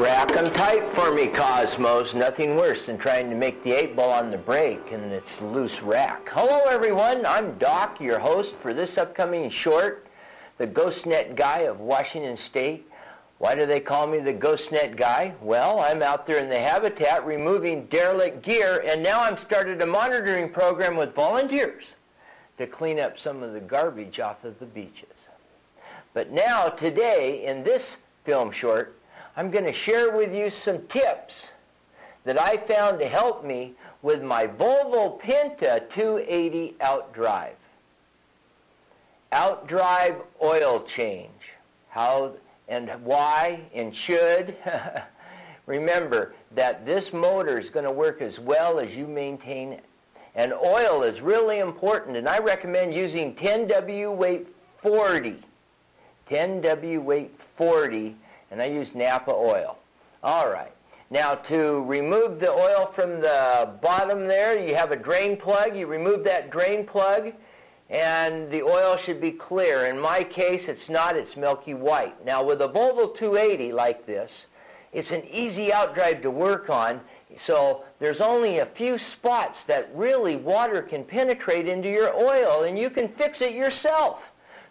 Rack 'em tight for me, Cosmos. Nothing worse than trying to make the 8-ball on the brake and it's loose rack. Hello everyone, I'm Doc, your host for this upcoming short, The Ghost Net Guy of Washington State. Why do they call me the Ghost Net Guy? Well, I'm out there in the habitat removing derelict gear, and now I'm started a monitoring program with volunteers to clean up some of the garbage off of the beaches. But now, today, in this film short, I'm going to share with you some tips that I found to help me with my Volvo Penta 280 outdrive. Outdrive oil change. How and why and should. Remember that this motor is going to work as well as you maintain it. And oil is really important, and I recommend using 10W weight 40. 10W weight 40, and I use Napa oil. All right. Now to remove the oil from the bottom there, you have a drain plug. You remove that drain plug, and the oil should be clear. In my case, it's not. It's milky white. Now with a Volvo 280 like this, it's an easy outdrive to work on, so there's only a few spots that really water can penetrate into your oil, and you can fix it yourself.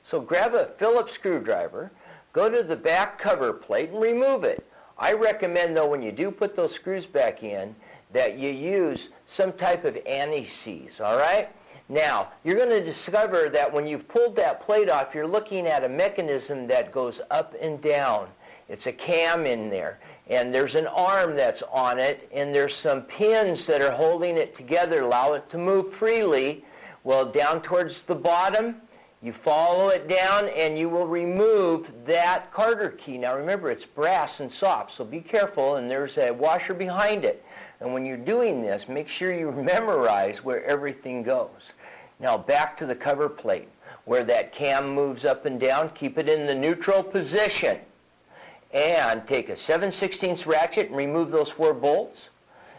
So grab a Phillips screwdriver, go to the back cover plate and remove it. I recommend, though, when you do put those screws back in, that you use some type of anti-seize, all right? Now, you're going to discover that when you've pulled that plate off, you're looking at a mechanism that goes up and down. It's a cam in there, and there's an arm that's on it, and there's some pins that are holding it together, allow it to move freely. Well, down towards the bottom, you follow it down and you will remove that Carter key. Now remember, it's brass and soft, so be careful, and there's a washer behind it. And when you're doing this, make sure you memorize where everything goes. Now back to the cover plate. Where that cam moves up and down, keep it in the neutral position. And take a 7/16 ratchet and remove those 4 bolts.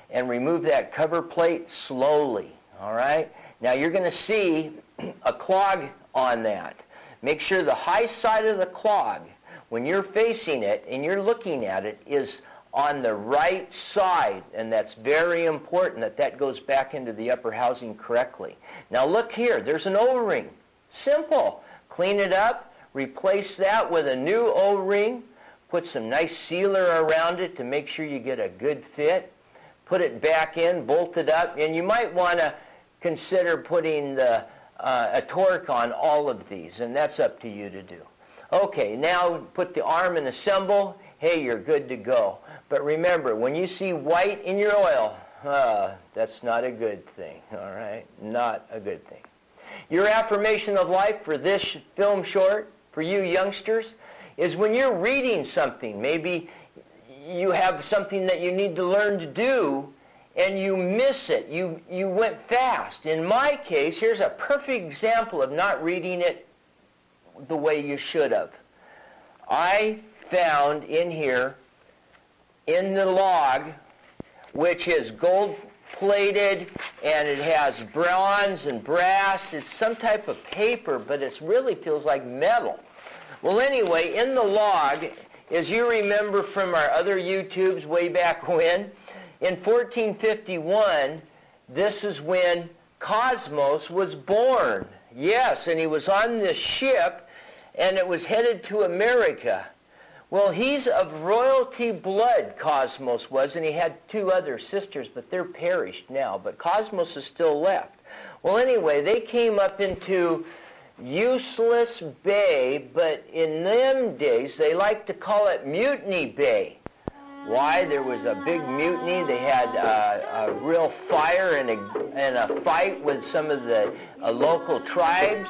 And remove that cover plate slowly, all right? Now you're going to see a clog on that. Make sure the high side of the clog, when you're facing it and you're looking at it, is on the right side, and that's very important that that goes back into the upper housing correctly. Now look here, there's an O-ring. Simple. Clean it up, replace that with a new O-ring, put some nice sealer around it to make sure you get a good fit, put it back in, bolt it up, and you might want to consider putting a torque on all of these, and that's up to you to do. Okay, now put the arm and assemble. Hey, you're good to go. But remember, when you see white in your oil, that's not a good thing, all right? Not a good thing. Your affirmation of life for this film short, for you youngsters, is when you're reading something, maybe you have something that you need to learn to do, and you miss it. You went fast. In my case, here's a perfect example of not reading it the way you should have. I found in here, in the log, which is gold-plated, and it has bronze and brass. It's some type of paper, but it really feels like metal. Well, anyway, in the log, as you remember from our other YouTubes way back when, in 1451, this is when Cosmos was born. Yes, and he was on this ship, and it was headed to America. Well, he's of royalty blood, Cosmos was, and he had 2 other sisters, but they're perished now. But Cosmos is still left. Well, anyway, they came up into Useless Bay, but in them days, they like to call it Mutiny Bay. Why? There was a big mutiny. They had a real fire and a fight with some of the local tribes,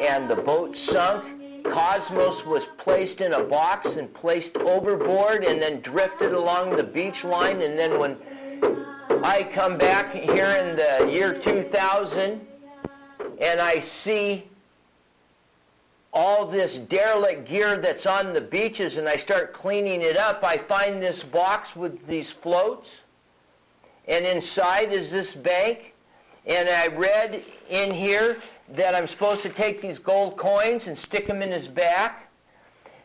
and the boat sunk. Cosmos was placed in a box and placed overboard and then drifted along the beach line. And then when I come back here in the year 2000 and I see all this derelict gear that's on the beaches and I start cleaning it up, I find this box with these floats, and inside is this bank, and I read in here that I'm supposed to take these gold coins and stick them in his back.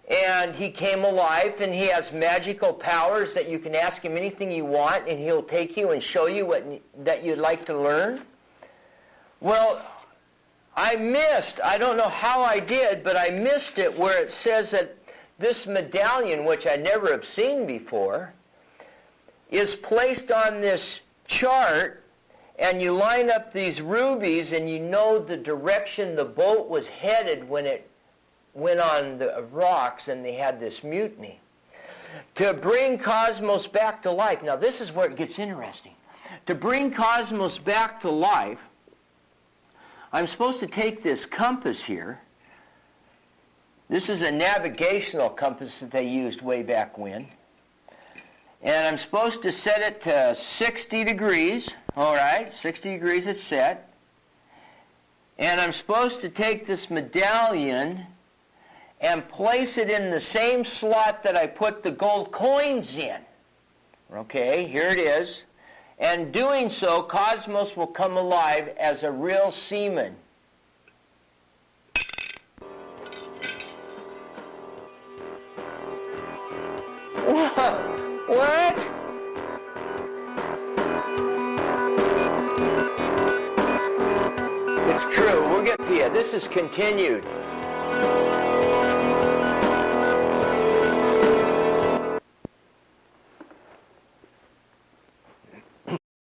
and he came alive, and he has magical powers that you can ask him anything you want, and he'll take you and show you that you'd like to learn. Well, I don't know how I did, but I missed it where it says that this medallion, which I never have seen before, is placed on this chart, and you line up these rubies, and you know the direction the boat was headed when it went on the rocks and they had this mutiny. To bring Cosmos back to life. Now this is where it gets interesting. To bring Cosmos back to life, I'm supposed to take this compass here. This is a navigational compass that they used way back when. And I'm supposed to set it to 60 degrees. All right, 60 degrees it's set. And I'm supposed to take this medallion and place it in the same slot that I put the gold coins in. Okay, here it is. And doing so, Cosmos will come alive as a real seaman. What? It's true. We'll get to you. This is continued.